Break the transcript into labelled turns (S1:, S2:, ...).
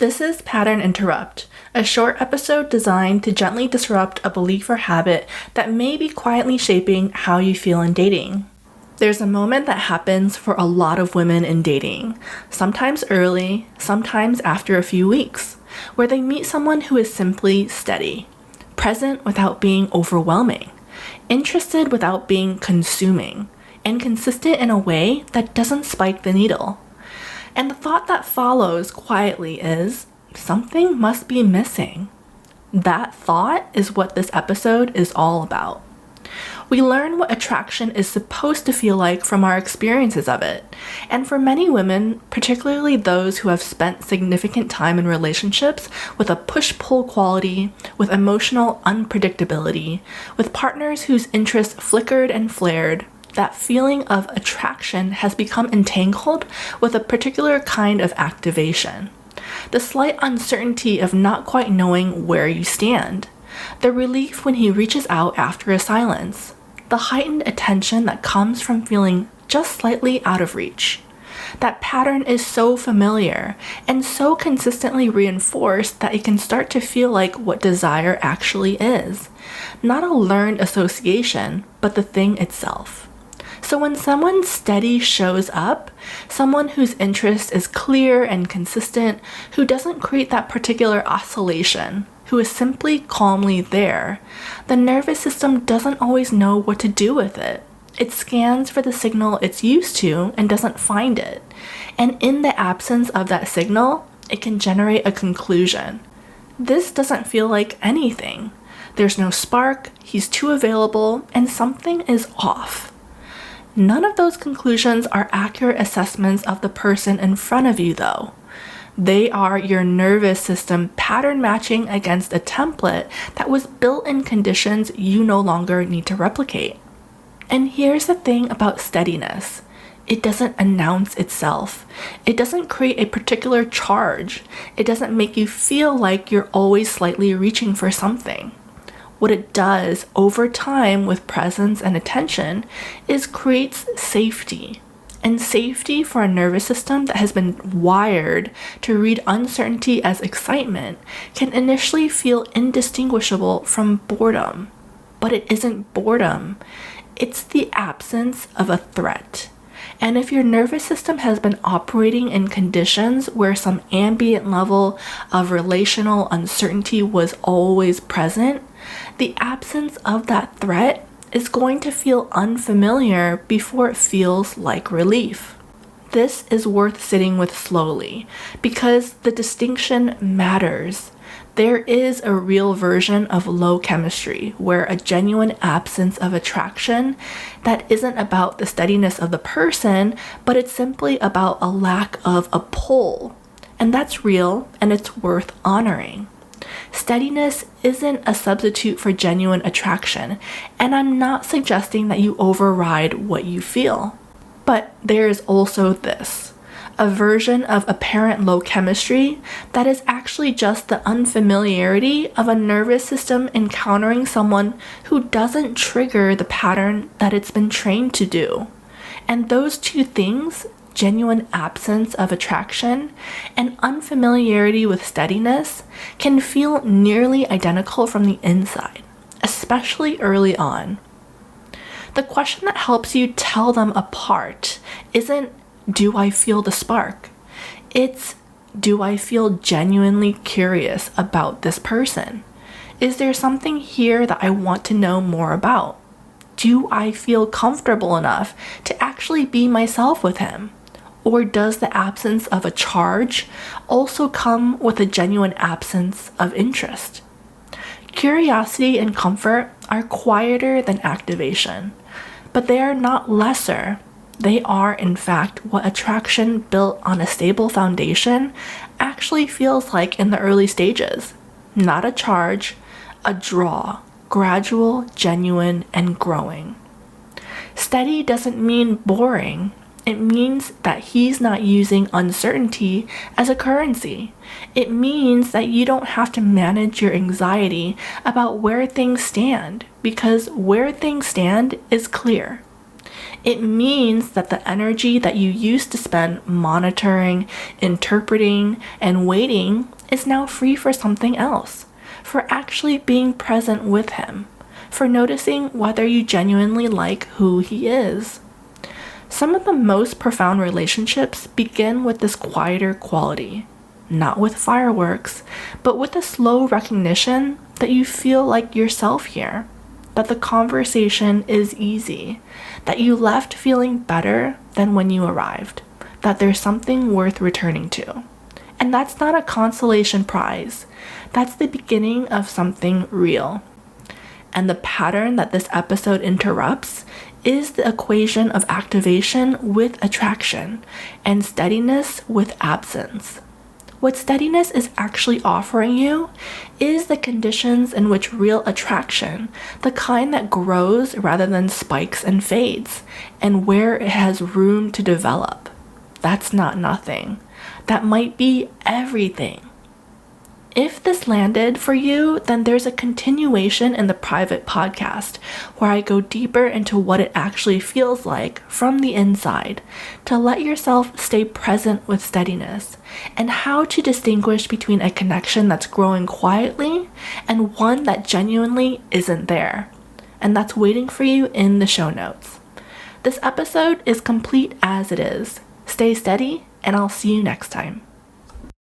S1: This is Pattern Interrupt, a short episode designed to gently disrupt a belief or habit that may be quietly shaping how you feel in dating. There's a moment that happens for a lot of women in dating, sometimes early, sometimes after a few weeks, where they meet someone who is simply steady, present without being overwhelming, interested without being consuming, and consistent in a way that doesn't spike the needle. And the thought that follows quietly is, something must be missing. That thought is what this episode is all about. We learn what attraction is supposed to feel like from our experiences of it. And for many women, particularly those who have spent significant time in relationships with a push-pull quality, with emotional unpredictability, with partners whose interests flickered and flared, that feeling of attraction has become entangled with a particular kind of activation. The slight uncertainty of not quite knowing where you stand. The relief when he reaches out after a silence. The heightened attention that comes from feeling just slightly out of reach. That pattern is so familiar and so consistently reinforced that it can start to feel like what desire actually is. Not a learned association, but the thing itself. So when someone steady shows up, someone whose interest is clear and consistent, who doesn't create that particular oscillation, who is simply calmly there, the nervous system doesn't always know what to do with it. It scans for the signal it's used to and doesn't find it. And in the absence of that signal, it can generate a conclusion. This doesn't feel like anything. There's no spark, he's too available, and something is off. None of those conclusions are accurate assessments of the person in front of you, though. They are your nervous system pattern matching against a template that was built in conditions you no longer need to replicate. And here's the thing about steadiness. It doesn't announce itself. It doesn't create a particular charge. It doesn't make you feel like you're always slightly reaching for something. What it does over time with presence and attention is creates safety. And safety for a nervous system that has been wired to read uncertainty as excitement can initially feel indistinguishable from boredom. But it isn't boredom. It's the absence of a threat. And if your nervous system has been operating in conditions where some ambient level of relational uncertainty was always present, the absence of that threat is going to feel unfamiliar before it feels like relief. This is worth sitting with slowly because the distinction matters. There is a real version of low chemistry where a genuine absence of attraction that isn't about the steadiness of the person, but it's simply about a lack of a pull. And that's real and it's worth honoring. Steadiness isn't a substitute for genuine attraction, and I'm not suggesting that you override what you feel. But there is also this, a version of apparent low chemistry that is actually just the unfamiliarity of a nervous system encountering someone who doesn't trigger the pattern that it's been trained to do. And those two things, genuine absence of attraction and unfamiliarity with steadiness, can feel nearly identical from the inside, especially early on. The question that helps you tell them apart isn't, do I feel the spark? It's, do I feel genuinely curious about this person? Is there something here that I want to know more about? Do I feel comfortable enough to actually be myself with him? Or does the absence of a charge also come with a genuine absence of interest? Curiosity and comfort are quieter than activation, but they are not lesser. They are, in fact, what attraction built on a stable foundation actually feels like in the early stages. Not a charge, a draw, gradual, genuine, and growing. Steady doesn't mean boring. It means that he's not using uncertainty as a currency. It means that you don't have to manage your anxiety about where things stand, because where things stand is clear. It means that the energy that you used to spend monitoring, interpreting, and waiting is now free for something else, for actually being present with him, for noticing whether you genuinely like who he is. Some of the most profound relationships begin with this quieter quality, not with fireworks, but with a slow recognition that you feel like yourself here, that the conversation is easy, that you left feeling better than when you arrived, that there's something worth returning to. And that's not a consolation prize. That's the beginning of something real. And the pattern that this episode interrupts is the equation of activation with attraction and steadiness with absence. What steadiness is actually offering you is the conditions in which real attraction, the kind that grows rather than spikes and fades, and where it has room to develop. That's not nothing. That might be everything. If this landed for you, then there's a continuation in the private podcast where I go deeper into what it actually feels like from the inside to let yourself stay present with steadiness and how to distinguish between a connection that's growing quietly and one that genuinely isn't there. And that's waiting for you in the show notes. This episode is complete as it is. Stay steady, and I'll see you next time.